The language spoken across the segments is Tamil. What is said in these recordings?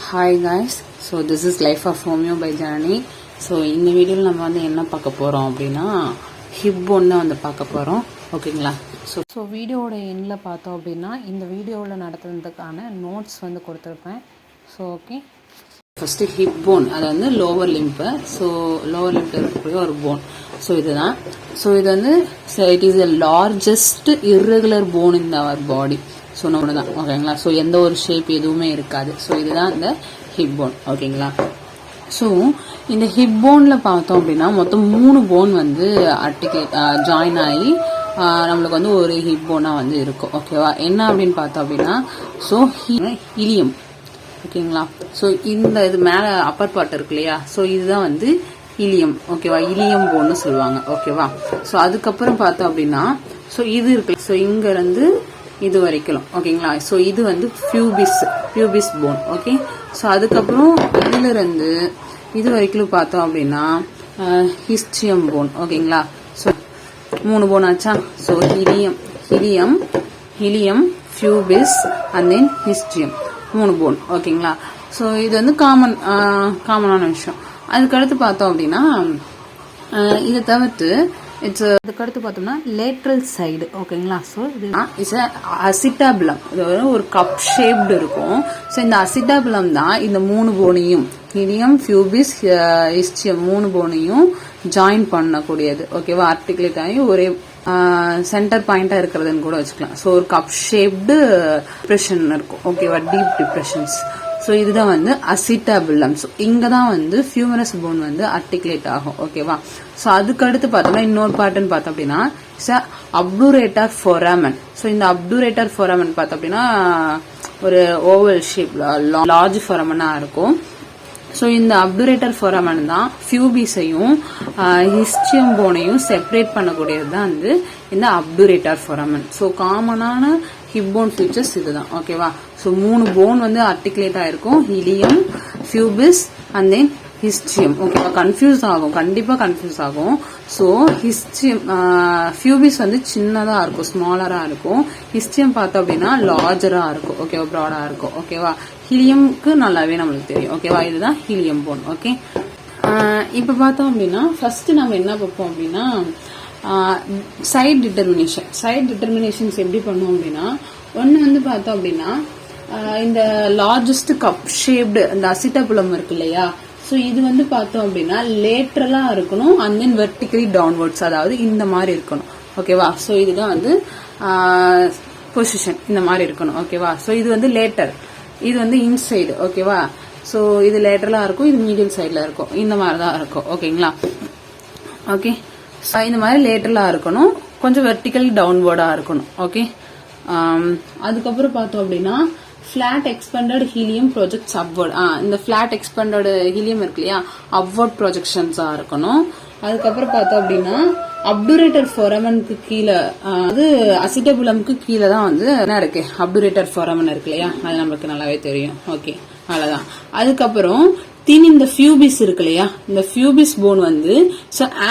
Hi guys, so this is Life of Homeo by Janani. So இந்த வீடியோவில் நம்ம வந்து என்ன பார்க்க போகிறோம் அப்படின்னா ஹிப் போன் தான் வந்து பார்க்க போகிறோம். ஓகேங்களா? ஸோ வீடியோவோட எண்ணில் பார்த்தோம் அப்படின்னா இந்த வீடியோவில் நடத்துறதுக்கான நோட்ஸ் வந்து கொடுத்துருப்பேன். So okay, first hip bone, அது வந்து லோவர் லிம்பு. ஸோ லோவர் லிம்பில் இருக்கக்கூடிய ஒரு போன். ஸோ இதுதான். ஸோ இது வந்து it is the largest irregular bone in our body. So நம்ம தான். ஓகேங்களா? ஸோ எந்த ஒரு ஷேப் எதுவுமே இருக்காது. ஸோ இதுதான் இந்த ஹிப் போன். ஓகேங்களா? ஸோ இந்த ஹிப் போனில் பார்த்தோம் அப்படின்னா மொத்தம் 3 போன் வந்து ஜாயின் ஆகி நம்மளுக்கு வந்து ஒரு ஹிப் போனாக வந்து இருக்கும். ஓகேவா? என்ன அப்படின்னு பார்த்தோம் அப்படின்னா ஸோ இலியம். ஓகேங்களா? ஸோ இந்த இது மேலே அப்பர் பார்ட் இருக்கு இல்லையா? ஸோ இதுதான் வந்து இலியம். ஓகேவா? இலியம் போன்னு சொல்லுவாங்க. ஓகேவா? ஸோ அதுக்கப்புறம் பார்த்தோம் அப்படின்னா ஸோ இது இருக்கு. ஸோ இங்கேருந்து இது வரைக்கும். ஓகேங்களா? ஸோ இது வந்து பியூபிஸ் போன். ஓகே. ஸோ அதுக்கப்புறம் இதுல இருந்து இது வரைக்கும் பார்த்தோம் அப்படின்னா ஹிஸ்டியம் போன். ஓகேங்களா? ஸோ 3 போன் ஆச்சா? So ilium, pubis and then ischium, 3 bone. ஓகேங்களா? ஸோ இது வந்து காமனான விஷயம். அதுக்கடுத்து பார்த்தோம் அப்படின்னா இதை தவிர்த்து அதுக்கடுத்து பார்த்தோம்னா லேட்ரல் சைடு. ஓகேங்களா? ஸோ இது இஸ் அசிட்டாபுலம். இது ஒரு கப் ஷேப்டு இருக்கும். ஸோ இந்த அசிட்டாபுலம் தான் இந்த 3 போனையும் ஹிலியம், பியூபிஸ், ஹிஸ்டியம் 3 போனையும் ஜாயின் பண்ணக்கூடியது. ஓகேவா? ஆர்டிகுலேட் ஆகி ஒரே சென்டர் பாயிண்டா இருக்கிறதுன்னு கூட வச்சுக்கலாம். ஸோ ஒரு கப் ஷேப்டு டிப்ரெஷன் இருக்கும். ஓகேவா? Deep depressions. ஸோ இதுதான் வந்து அசிட்டாபுலம். ஸோ இங்கே தான் வந்து ஃபியூமரஸ் போன் வந்து ஆர்டிகுலேட் ஆகும். ஓகேவா? ஸோ அதுக்கடுத்து பார்த்தோம்னா இன்னொரு பார்ட்டுன்னு பார்த்தோம் அப்படின்னா அப்டூரேட்டர் ஃபோராமன். ஸோ இந்த அப்டூரேட்டர் ஃபோராமன் பார்த்தோம் அப்படின்னா ஒரு ஓவல் ஷேப் லார்ஜ் ஃபோராமனாக இருக்கும். ஸோ இந்த அப்டூரேட்டர் ஃபோராமன் தான் பியூபிஸையும் ஹிஸ்டியம் போனையும் செப்பரேட் பண்ணக்கூடியது தான் வந்து இந்த அப்டூரேட்டர் ஃபோராமன். ஸோ காமனான ஹிப் போன் ஃபீச்சர்ஸ் இதுதான். ஓகேவா? ஸோ 3 போன் வந்து ஆர்டிகுலேட் ஆயிருக்கும். ஹிலியம், பியூபிஸ் அண்ட் தென் ஹிஸ்டியம். ஓகேவா? கன்ஃபியூஸ் ஆகும், கண்டிப்பா கன்ஃபியூஸ் ஆகும். ஸோ ஹிஸ்டியம் பியூபிஸ் வந்து சின்னதா இருக்கும், ஸ்மாலரா இருக்கும். ஹிஸ்டியம் பார்த்தோம் அப்படின்னா லார்ஜரா இருக்கும். ஓகேவா? ப்ராடா இருக்கும். ஓகேவா? ஹிலியம்க்கு நல்லாவே நம்மளுக்கு தெரியும். ஓகேவா? இதுதான் ஹிலியம் போன். ஓகே. இப்ப பார்த்தோம் அப்படின்னா ஃபர்ஸ்ட் நம்ம என்ன பார்ப்போம் அப்படின்னா சைட் டிட்டர்மினேஷன்ஸ் எப்படி பண்ணுவோம் அப்படின்னா ஒன்னு வந்து பார்த்தோம் அப்படின்னா இந்த லார்ஜஸ்ட் கப் ஷேப்டு இந்த அசிட்டாபுலம் இருக்கு இல்லையா? ஸோ இது வந்து பார்த்தோம் அப்படின்னா லேட்ரலா இருக்கணும் அண்ட் தென் வெர்டிகலி டவுன்வர்ட்ஸ், அதாவது இந்த மாதிரி இருக்கணும். ஓகேவா? ஸோ இதுதான் வந்து பொசிஷன், இந்த மாதிரி இருக்கணும். ஓகேவா? ஸோ இது வந்து லேட்டர், இது வந்து இன்சைடு. ஓகேவா? ஸோ இது லேட்டரலா இருக்கும், இது மீடியம் சைட்ல இருக்கும், இந்த மாதிரி தான் இருக்கும். ஓகேங்களா? ஓகே. ஸோ இந்த மாதிரி லேட்டரலா இருக்கணும், கொஞ்சம் வெர்டிகலி டவுன்வர்டா இருக்கணும். ஓகே. அதுக்கப்புறம் பார்த்தோம் அப்படின்னா flat expended helium projects upward. இந்த ஃபிளாட் எக்ஸ்பெண்டட் ஹீலியம் இருக்கு இல்லையா? அப்வர்ட் ப்ரொஜெக்ஷன்ஸா இருக்கணும். அதுக்கப்புறம் பார்த்தோம் அப்படின்னா அப்டூரேட்டர் ஃபோராமனுக்கு கீழே, அது அசிட்டபுலம்க்கு கீழே தான் வந்து என்ன இருக்கு? அப்டூரேட்டர் ஃபோராமன் இருக்கு இல்லையா? அது நம்மளுக்கு நல்லாவே தெரியும். ஓகே, அவ்வளவுதான். அதுக்கப்புறம் இந்த பியூபிஸ் இருக்கு இல்லையா? இந்த பியூபிஸ் போன் வந்து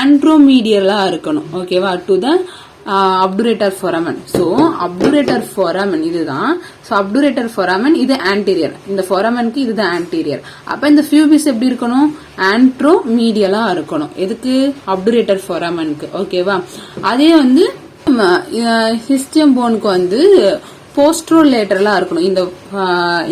ஆண்ட்ரோமீடியலா இருக்கணும். ஓகேவா? To the அப்டூரேட்டர் ஃபோராமன். ஸோ அப்டூரேட்டர் ஃபோராமன் இதுதான். ஸோ அப்டூரேட்டர் ஃபோராமன் இது ஆன்டீரியர், இந்த ஃபோராமனுக்கு இதுதான் ஆன்டீரியர். அப்ப இந்த பியூபிஸ் எப்படி இருக்கணும்? ஆண்ட்ரோமீடியலா இருக்கணும். எதுக்கு? அப்டூரேட்டர் ஃபோராமனுக்கு. ஓகேவா? அதே வந்து ஹிஸ்டியம் போனுக்கு வந்து போஸ்ட்ரோலேட்டரலா இருக்கணும்.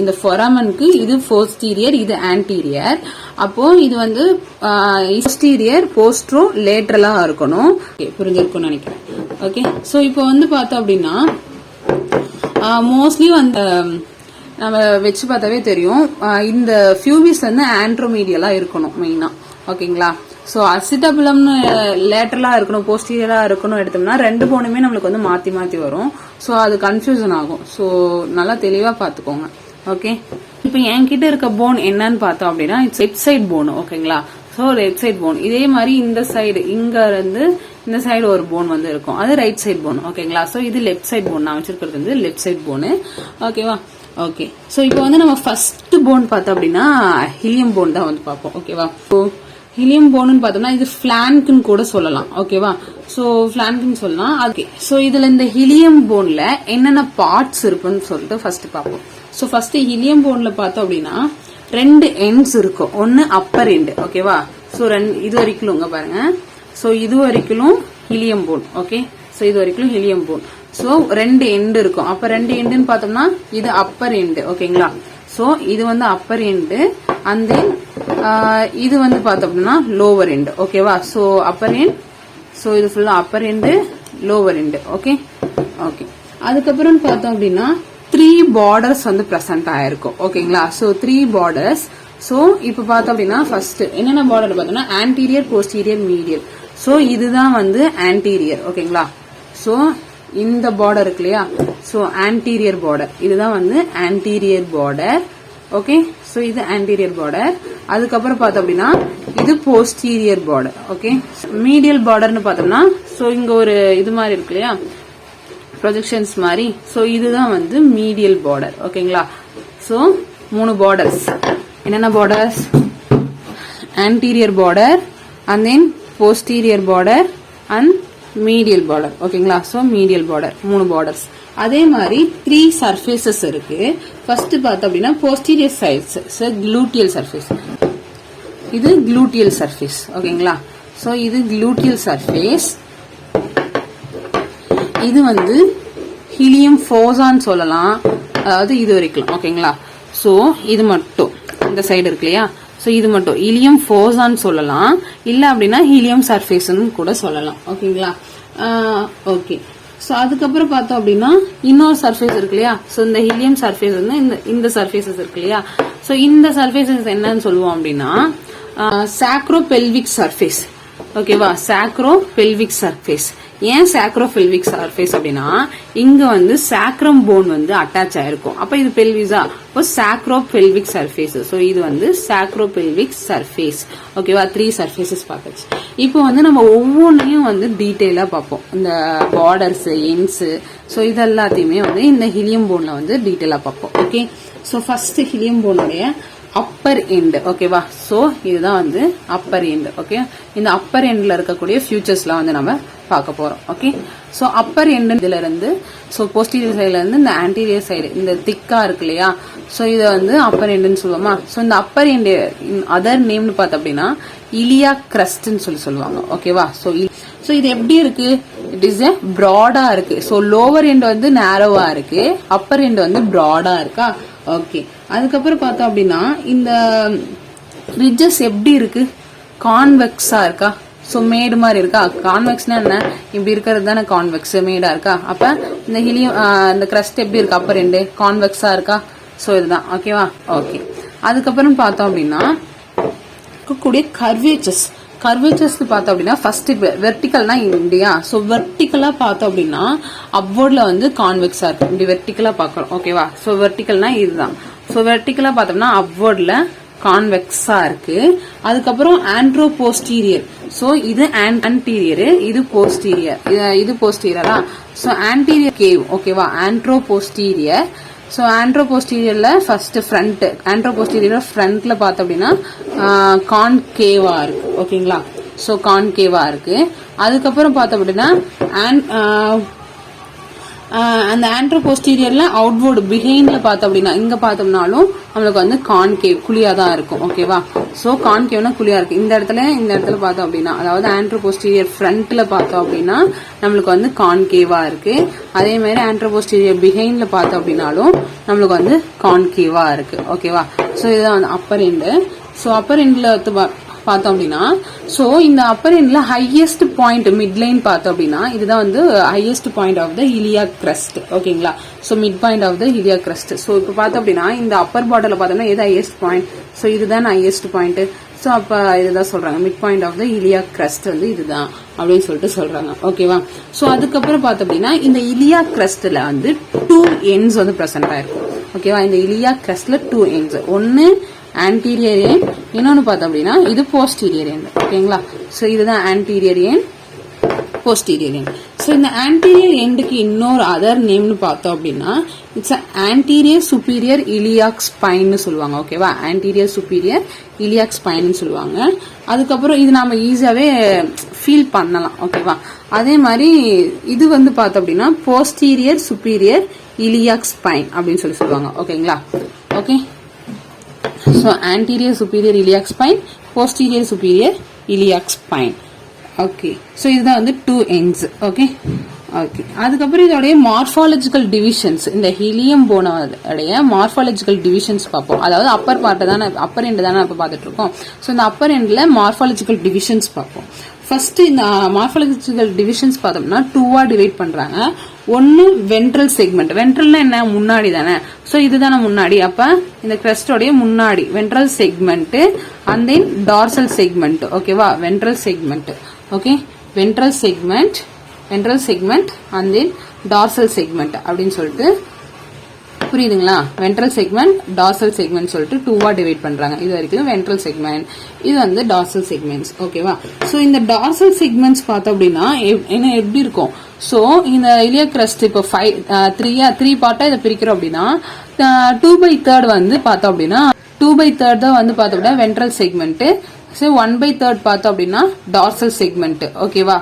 இந்த ஃபோராமனுக்கு இது போஸ்டீரியர், இது ஆன்டீரியர். அப்போ இது வந்து போஸ்டீரியர் போஸ்ட்ரோ லேட்டரலா இருக்கணும். புரிஞ்சிருக்கும்னு நினைக்கிறேன். ஓகே. ஸோ இப்போ வந்து பார்த்தோம் அப்படின்னா மோஸ்ட்லி வந்து நம்ம வச்சு பார்த்தாவே தெரியும், இந்த பியூபிஸ் வந்து ஆண்ட்ரோமீடியலா இருக்கணும் மெயினா. ஓகேங்களா? ஸோ அசிட்டபுலம்னு லேட்டரலா இருக்கணும், போஸ்டீரியரா இருக்கணும் எடுத்தோம்னா 2 போனுமே நம்மளுக்கு வந்து மாத்தி வரும். ஸோ அது கன்ஃபியூஷன் ஆகும். ஸோ நல்லா தெளிவா பாத்துக்கோங்க. ஓகே. இப்போ என்கிட்ட இருக்க போன் என்னன்னு பார்த்தோம் அப்படின்னா லெஃப்ட் சைட் போன். ஓகேங்களா? So left side bone. இதே மாதிரி இந்த சைடு இங்க இருந்து இந்த சைடு ஒரு போன் வந்து இருக்கும், அது ரைட் சைட் போன். ஓகேங்களா? ஸோ இது லெஃப்ட் சைட் போன். நான் வச்சிருக்கிறது வந்து லெஃப்ட் சைட் போனு. ஓகேவா? ஓகே. ஸோ இப்போ வந்து நம்ம ஃபர்ஸ்ட் போன் பார்த்தோம் அப்படின்னா ஹிலியம் போன் தான் வந்து பார்ப்போம். ஓகேவா? ஹிலியம் போன்னு பார்த்தோம்னா இது பிளாங்க்னு கூட சொல்லலாம். ஓகேவா? சோ பிளாங்க்னு சொல்லலாம். ஓகே. சோ இதுல இந்த ஹிலியம் போன்ல என்னென்ன பார்ட்ஸ் இருக்குன்னு சொல்லிட்டு ஃபர்ஸ்ட் பார்ப்போம். சோ ஃபர்ஸ்ட் ஹிலியம் போன்ல பார்த்தோம் அப்படின்னா 2 எண்ட்ஸ் இருக்கும். ஒன்னு அப்பர் எண்ட், ஓகேவா. சோ இது வரைக்கும் பாருங்க. சோ இது வரைக்கும் ஹீலியம் போன், ஓகே. சோ இது வரைக்கும் ஹீலியம் போன். சோ 2 எண்ட் இருக்கும். அப்ப 2 எண்டுன்னு பார்த்தோம்னா இது அப்பர் எண்ட், ஓகேங்களா. சோ இது வந்து அப்பர் எண்ட், அண்ட் தென் இது வந்து பார்த்தோம்னா லோவர் எண்ட், ஓகேவா. சோ அப்பர் எண்ட், சோ இது ஃபுல்லா Appar end, lower end, okay okay. அதுக்கப்புறம் பார்த்தோம் அப்படின்னா 3 பார்டர்ஸ் வந்து பிரசன்ட் ஆயிருக்கும், ஓகேங்களா. So 3 borders. சோ இப்ப பார்த்தோம் அப்படின்னா ஃபர்ஸ்ட் என்னென்ன பார்டர் பார்த்தோம்னா ஆன்டீரியர், போஸ்டீரியர், மீடியல். சோ இதுதான் வந்து ஆன்டீரியர், ஓகேங்களா. சோ இந்த பார்டர் இருக்கு இல்லையா, சோ ஆன்டீரியர் பார்டர், இதுதான் வந்து ஆன்டீரியர் பார்டர், ஓகே. சோ இது ஆன்டீரியர் பார்டர். அதுக்கப்புறம் பார்த்தோம் அப்படின்னா இது போஸ்டீரியர் பார்டர், ஓகே. மீடியல் பார்டர்னு பார்த்தோம்னா சோ இங்க ஒரு இது மாதிரி இருக்கு இல்லையா, ப்ரொஜெக்ஷன்ஸ் மாதிரி. சோ இதுதான் வந்து மீடியல் பார்டர், ஓகேங்களா. So 3 borders. என்னென்ன borders? Anterior border, and then posterior border and medial border, ஓகேங்களா. So medial border 3 borders. அதே மாதிரி 3 சர்ஃபேசஸ் இருக்கு. ஃபர்ஸ்ட் பார்த்தோம் அப்படின்னா போஸ்டீரியர் சைட்ஸ், க்ளூட்டியல் சர்ஃபேஸ். இது க்ளூட்டியல் சர்ஃபேஸ், ஓகேங்களா. சோ இது க்ளூட்டியல் சர்ஃபேஸ். இது வந்து ஹீலியம் ஃபோசான்னு சொல்லலாம், அதாவது இது வரைக்கும், ஓகேங்களா. சோ இது மட்டும் இந்த சைடு இருக்கு இல்லையா, சோ இது மட்டும் ஹீலியம் ஃபோசான்னு சொல்லலாம், இல்ல அப்படின்னா ஹீலியம் சர்ஃபேஸ்னு கூட சொல்லலாம், ஓகேங்களா. ஓகே. சோ அதுக்கப்புறம் பார்த்தோம் அப்படின்னா இன்னொரு சர்ஃபேஸ் இருக்கு இல்லையா, சோ இந்த ஹீலியம் சர்ஃபேஸ் வந்து இந்த சர்ஃபேசஸ் இருக்கு இல்லையா, சோ இந்த சர்ஃபேசஸ் என்னன்னு சொல்லுவோம் அப்படின்னா சாக்ரோ பெல்விக் சர்ஃபேஸ், ஓகேவா. Chachro pelvic surface. ஏன் சாக்ரோ பெல்விக் சர்ஃபேஸ் அப்படின்னா இங்க வந்து சாக்ரம் போன் வந்து அட்டாச் ஆயிருக்கும். அப்ப இது பெல்விஸா, இப்போ சாக்ரோ பெல்விக் சர்ஃபேஸ். சோ இது வந்து சாக்ரோ பெல்விக் சர்ஃபேஸ், ஓகேவா. 3 சர்ஃபேசஸ் பார்த்தாச்சு. இப்போ வந்து நம்ம ஒவ்வொன்றையும் வந்து டீட்டெயிலா பார்ப்போம். இந்த பார்டர்ஸ், எண்ட்ஸ், சோ இது எல்லாத்தையுமே வந்து இந்த ஹீலியம் போன்ல வந்து டீட்டெயிலா பார்ப்போம், ஓகே. சோ ஃபர்ஸ்ட் ஹீலியம் போனுடைய அப்பர் எண்ட், ஓகேவா. சோ இதுதான் வந்து அப்பர் எண்ட், ஓகே. இந்த அப்பர் எண்ட்ல இருக்கக்கூடிய ஃபியூச்சர்ஸ்லாம் வந்து நம்ம பார்க்க போறோம், ஓகே. சோ அப்பர் எண்ட் இதுல இருந்து, சோ போஸ்டீரியர் சைடுல இருந்து இந்த ஆன்டீரியர் சைடு இந்த திக்கா இருக்கு இல்லையா, சோ இத வந்து அப்பர் எண்ட்னு சொல்லுவோமா. சோ இந்த அப்பர் எண்ட் அதர் நேம்னு பார்த்தோம் அப்படின்னா இலியா கிரஸ்ட்னு சொல்லுவாங்க, ஓகேவா. சோ இது எப்படி இருக்கு? இட் இஸ் எ ப்ராடா இருக்கு. சோ லோவர் எண்ட் வந்து நேரோவா இருக்கு, அப்பர் எண்ட் வந்து ப்ராடா இருக்கா, ஓகே. அதுக்கப்புறம் பார்த்தோம் அப்படின்னா இந்த ரிட்ஜஸ் எப்படி இருக்கு? கான்வெக்ஸா இருக்கா, சோ மேடு மாதிரி இருக்கா. கான்வெக்ஸ்னா என்ன? இப்படி இருக்கிறது தானே கான்வெக்ஸ், மேடா இருக்கா. அப்ப இந்த ஹீலியம் இந்த கிரஸ்ட் எப்படி இருக்கு? அப்பர் எண்டு கான்வெக்ஸா இருக்கா. சோ இதுதான், ஓகேவா, ஓகே. அதுக்கப்புறம் பார்த்தோம் அப்படின்னா கூடிய கர்வேச்சர்ஸ் பார்த்தோம் அப்படின்னா ஃபர்ஸ்ட் வெர்டிகல்னா இந்தியா. சோ வெர்டிகலா பார்த்தோம் அப்படின்னா அப்வர்ட்ல வந்து கான்வெக்ஸா இருக்கு, இப்படி வெர்டிகலா பாக்குறோம், ஓகேவா. சோ வெர்டிகல்னா இதுதான். சோ வெர்டிகலா பார்த்தோம்னா அப்வர்ட்ல கான்வெக்ஸா இருக்கு. அதுக்கப்புறம் ஆண்ட்ரோ போஸ்டீரியர். சோ இது ஆன்டீரியர், இது போஸ்டீரியரா. சோ ஆன்டீரியர் கேவ், ஓகேவா. Anteroposterior. சோ ஆண்ட்ரோ போஸ்டீரியர்ல ஃபர்ஸ்ட் ஃப்ரண்ட், ஆண்ட்ரோ போஸ்டீரியர் ஃப்ரண்ட்ல பார்த்தோம் அப்படின்னா கான்கேவா இருக்கு, ஓகேங்களா. சோ கான்கேவா இருக்கு. அதுக்கப்புறம் பார்த்தோம் அப்படின்னா அந்த ஆண்ட்ரோ போஸ்டீரியர்ல அவுட்வர்டு பிஹைண்ட்ல பார்த்தோம் அப்படின்னா இங்க பார்த்தோம்னாலும் நம்மளுக்கு வந்து கான்கேவ் குழியா தான் இருக்கும், ஓகேவா. சோ கான்கேவ்னா குழியா இருக்கு. இந்த இடத்துல பார்த்தோம் அப்படின்னா, அதாவது ஆண்ட்ரோ போஸ்டீரியர் ஃப்ரண்ட்ல பார்த்தோம் அப்படின்னா நம்மளுக்கு வந்து கான்கேவா இருக்கு. அதே மாதிரி ஆண்ட்ரோ போஸ்டீரியர் பிஹைண்ட்ல பார்த்தோம் அப்படின்னாலும் நம்மளுக்கு வந்து கான்கேவா இருக்கு, ஓகேவா. சோ இதுதான் வந்து அப்பர் எண்டு. சோ அப்பர் எண்ட்ல பார்த்தோம் அப்படின்னா சோ இந்த அப்பர் எண்ட்ல ஹையஸ்ட் பாயிண்ட் மிட் லைன் பார்த்தோம் அப்படின்னா இதுதான் வந்து highest point of the iliac crest, ஓகேங்களா. So mid point of the iliac crest. So இப்போ பார்த்தோம் அப்படின்னா இந்த அப்பர் பார்டர்ல பார்த்தோம்னா எது ஹையஸ்ட் பாயிண்ட்? சோ இதுதான் ஹையஸ்ட் பாயிண்ட். சோ அப்ப இதுதான் சொல்றாங்க mid point of the iliac crest வந்து இதுதான் அப்படின்னு சொல்லிட்டு சொல்றாங்க, ஓகேவா. சோ அதுக்கப்புறம் பார்த்தோம் அப்படின்னா இந்த இலியாக் கிரஸ்ட்ல வந்து 2 எண்ட்ஸ் வந்து பிரசன்ட் ஆயிருக்கும், ஓகேவா. இந்த இலியாக் கிரஸ்ட்ல 2 எண்ட்ஸ், ஒன்னு ஆன்டீரியர் எண்ட், இன்னொன்னு பார்த்தோம் அப்படின்னா இது போஸ்டீரியர் எண்ட், ஓகேங்களா. சோ இதுதான் anterior end, posterior end. So இந்த ஆன்டீரியர் எண்டுக்கு இன்னொரு அதர் நேம்னு பார்த்தோம் அப்படின்னா இட்ஸ் ஆன்டீரியர் சுப்பீரியர் இலியாக் ஸ்பைன்னு சொல்லுவாங்க, ஓகேவா. ஆன்டீரியர் சுப்பீரியர் இலியாக் ஸ்பைன்னு சொல்லுவாங்க. அதுக்கப்புறம் இது நாம ஈஸியாவே ஃபீல் பண்ணலாம், ஓகேவா. அதே மாதிரி இது வந்து பார்த்தோம் அப்படின்னா போஸ்டீரியர் சுப்பீரியர் இலியாக் ஸ்பைன் அப்படின்னு சொல்லுவாங்க, ஓகேங்களா. Okay. So anterior superior iliac spine, posterior superior iliac spine. Okay, so இதுதான் வந்து 2 ends. ஓகே ஓகே, அதுக்கப்புறம் இதோடைய மார்பாலஜிக்கல் டிவிஷன்ஸ், இந்த ஹீலியம் போனோடைய மார்பாலஜிக்கல் டிவிஷன்ஸ் பார்ப்போம். அதாவது அப்பர் பார்ட் தானே, அப்பர் எண்ட் தானே இப்போ பார்த்துட்டு இருக்கோம். ஸோ இந்த அப்பர் எண்ட்ல மார்பாலஜிக்கல் டிவிஷன்ஸ் பார்ப்போம். ஃபர்ஸ்ட் இந்த மார்பாலஜிக்கல் டிவிஷன்ஸ் பார்த்தோம்னா 2வா டிவைட் பண்றாங்க. ஒன்னு வென்ட்ரல் செக்மெண்ட். வென்ட்ரல்னா என்ன, முன்னாடி தானே. ஸோ இதுதானே முன்னாடி. அப்ப இந்த கிரஸ்டோடைய முன்னாடி ventral segment and then dorsal segment. ஓகேவா, ventral segment. Okay, ventral segment and then dorsal segment அப்படின்னு சொல்லிட்டு புரியுதுங்களா. வென்ட்ரல் செக்மெண்ட், டார்சல் செக்மெண்ட் சொல்லிட்டு 2வா டிவைட் பண்றாங்க. இது வரைக்கும் வென்ட்ரல் செக்மெண்ட், இது வந்து டார்சல் செக்மெண்ட்ஸ். ஓகேவா. ஸோ இந்த டார்சல் செக்மெண்ட்ஸ் பார்த்தோம் அப்படின்னா என்ன எப்படி இருக்கும். ஸோ இந்த இலியாக் கிரஸ்ட் இப்போ 3 பார்ட்டா இதை பிரிக்கிறோம் அப்படின்னா 2/3 வந்து பார்த்தோம் அப்படின்னா 2/3 தான் வந்து பார்த்தோம் அப்படின்னா வென்ட்ரல் செக்மெண்ட். ஸோ 1/3 பார்த்தோம் அப்படின்னா டார்சல் செக்மெண்ட். ஓகேவா.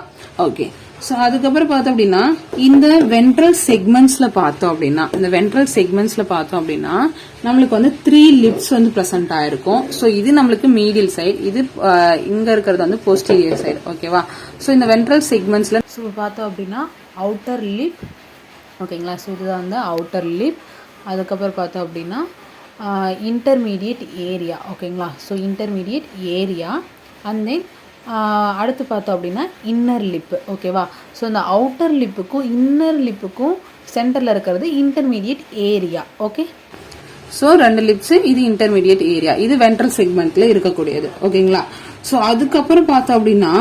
ஓகே, ஸோ அதுக்கப்புறம் பார்த்தோம் அப்படின்னா இந்த வென்ட்ரல் செக்மெண்ட்ஸ்ல பார்த்தோம் அப்படின்னா நம்மளுக்கு வந்து 3 லிப்ஸ் வந்து பிரசன்ட் ஆயிருக்கும். ஸோ இது நம்மளுக்கு மீடியல் சைடு, இது இங்க இருக்கிறது வந்து போஸ்டீரியர் சைடு. ஓகேவா. ஸோ இந்த வென்ட்ரல் செக்மெண்ட்ஸ்ல ஸோ பார்த்தோம் அப்படின்னா அவுட்டர் லிப். ஓகேங்களா. ஸோ இதுதான் வந்து அவுட்டர் லிப். அதுக்கப்புறம் பார்த்தோம் அப்படின்னா இன்டர்மீடியட் ஏரியா. ஓகேங்களா. So intermediate area and then அடுத்து பார்த்தோம் அப்படின்னா இன்னர் லிப்பு. ஓகேவா. ஸோ இந்த அவுட்டர் லிப்புக்கும் இன்னர் லிப்புக்கும் சென்டரில் இருக்கிறது intermediate area. Okay, so 2 lips, இது இன்டர்மீடியட் ஏரியா, இது வென்ட்ரல் செக்மெண்ட்ல இருக்கக்கூடியது. ஓகேங்களா. ஸோ அதுக்கப்புறம் பார்த்தோம் அப்படின்னா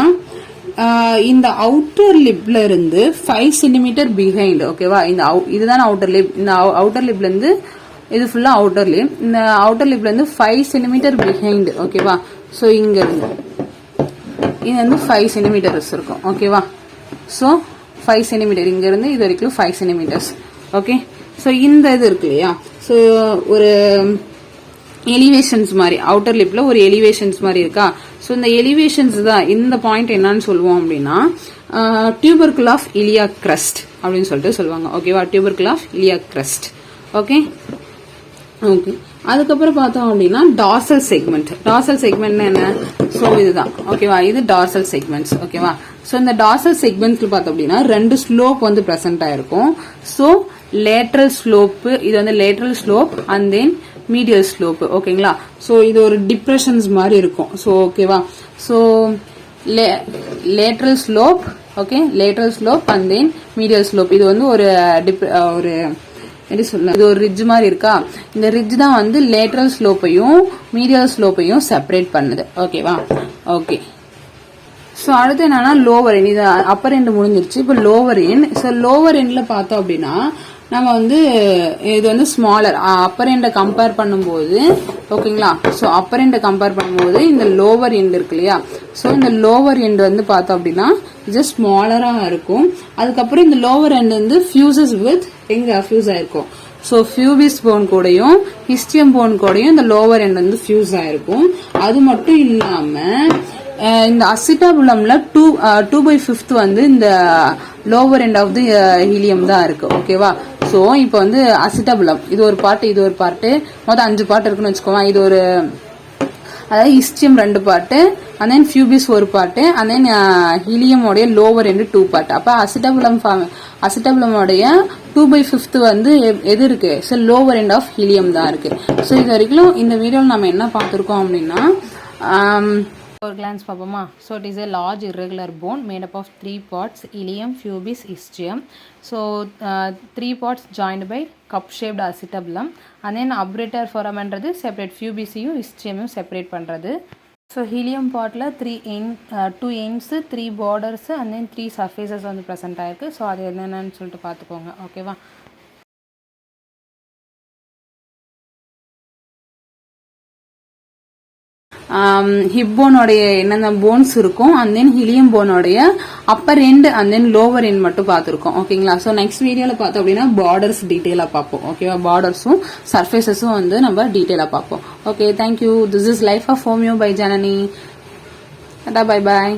இந்த அவுட்டர் லிப்ல இருந்து 5 சென்டிமீட்டர் பிஹைண்ட். ஓகேவா. இதுதான் அவுட்டர் லிப். இந்த அவுட்டர் லிப்ல இருந்து இது ஃபுல்லா அவுட்டர் லிப். இந்த அவுட்டர் லிப்ல இருந்து 5 சென்டிமீட்டர் பிஹைண்ட். ஓகேவா. ஸோ இங்க இருந்து இது வந்து 5 சென்டிமீட்டர்ஸ் இருக்கும். ஓகேவா. ஸோ 5 சென்டிமீட்டர் இங்க இருந்து இது வரைக்கும் 5 சென்டிமீட்டர்ஸ். ஓகே, ஸோ இந்த இது இருக்கு இல்லையா. ஸோ ஒரு எலிவேஷன்ஸ் மாதிரி அவுட்டர் லிப்ல ஒரு எலிவேஷன்ஸ் மாதிரி இருக்கா. ஸோ இந்த எலிவேஷன்ஸ் தான் இந்த பாயிண்ட் என்னன்னு சொல்லுவோம் அப்படின்னா டியூபர்குல் ஆஃப் இலியாக் கிரஸ்ட் அப்படின்னு சொல்லிட்டு சொல்லுவாங்க. ஓகேவா, tubercle of iliac crest. Okay okay, அதுக்கப்புறம் பார்த்தோம் அப்படின்னா டார்சல் செக்மெண்ட். டார்சல் செக்மெண்ட் என்ன, ஸோ இதுதான். ஓகேவா, இது டார்சல் செக்மெண்ட்ஸ். ஓகேவா. ஸோ இந்த டார்சல் செக்மெண்ட்ஸ்ல பார்த்தோம் அப்படின்னா 2 ஸ்லோப் வந்து பிரசன்ட் ஆயிருக்கும். ஸோ லேட்ரல் ஸ்லோப், இது வந்து lateral slope and then medial slope. ஓகேங்களா. ஸோ இது ஒரு டிப்ரெஷன்ஸ் மாதிரி இருக்கும். ஸோ ஓகேவா. So lateral slope, okay, lateral slope and then medial slope. இது வந்து ஒரு எப்படி சொல்ல, இது ஒரு ரிட்ஜ் மாதிரி இருக்கா. இந்த ரிட்ஜ் தான் வந்து லேட்ரல் ஸ்லோப்பையும் மீடியல் ஸ்லோப்பையும் செப்பரேட் பண்ணுது. ஓகேவா. ஓகே, ஸோ அடுத்து என்னன்னா லோவர் எண்ட். இது அப்பர் எண்ட் முடிஞ்சிருச்சு. இப்போ லோவர் எண்ட். ஸோ லோவர் எண்ட்ல பார்த்தோம் அப்படின்னா நம்ம வந்து இது வந்து ஸ்மாலர். அப்பர் எண்டை கம்பேர் பண்ணும்போது, ஓகேங்களா. ஸோ அப்பர் எண்டை கம்பேர் பண்ணும்போது இந்த லோவர் எண்ட் இருக்கு இல்லையா. ஸோ இந்த லோவர் எண்ட் வந்து பார்த்தோம் அப்படின்னா ஜஸ்ட் ஸ்மாலரா இருக்கும். அதுக்கப்புறம் இந்த லோவர் எண்ட் வந்து ஃபியூசஸ் வித் எங்க ஃபியூஸ் ஆயிருக்கும். ஸோ ஃபியூபிஸ் போன் கூடயும் ஹிஸ்டியம் போன் கூடயும் இந்த லோவர் எண்ட் வந்து ஃபியூஸ் ஆயிருக்கும். அது மட்டும் இல்லாம இந்த அசிட்டாபுலம்ல 2/5 வந்து இந்த lower end of the ilium தான் இருக்கு. ஓகேவா. ஸோ இப்போ வந்து அசிட்டாபுலம் இது ஒரு பார்ட்டு, இது ஒரு பார்ட்டு, மொத்தம் 5 பார்ட் இருக்குன்னு வச்சுக்கோங்க. இது ஒரு, அதாவது ஹிஸ்டியம் 2 பார்ட்டு அண்ட் தென் ஃபியூபிஸ் ஒரு பார்ட்டு அண்ட் தென் ஹீலியமோடைய லோவர் எண்ட் 2 பார்ட். அப்போ அசிட்டாபுலமோடைய 2/5 வந்து எது இருக்கு, so lower end of ilium தான் இருக்கு. ஸோ இது வரைக்கும் இந்த வீடியோவில் நம்ம என்ன பார்த்துருக்கோம் அப்படின்னா ஒரு glance பார்ப்போமா. So it is a large irregular bone made up of 3 parts, ilium, pubis, ischium. So 3 parts joined by cup shaped acetabulum and then abrator foramentறது separate pubis-ஐயும் ischium-ஐயும் separate பண்றது. ஸோ ஹீலியம் பார்ட்டில் 2 ends, 3 borders and then 3 surfaces வந்து ப்ரெசென்ட் ஆயிருக்கு. ஸோ அது என்னென்னு சொல்லிட்டு பார்த்துக்கோங்க. ஓகேவா. ஹிப் போனோடைய என்னென்ன போன்ஸ் இருக்கும் அண்ட் தென் ஹிலியம் போனோடைய upper end and then lower end மட்டும் பார்த்துருக்கோம். ஓகேங்களா. ஸோ நெக்ஸ்ட் வீடியோல பார்த்தோம் அப்படின்னா பார்டர்ஸ் டீட்டெயிலாக பார்ப்போம். ஓகேவா. பார்டர்ஸும் சர்ஃபேசஸும் வந்து நம்ம டீட்டெயிலாக பார்ப்போம். Okay, thank you. This is life of homeo by Janani. Tata, bye bye.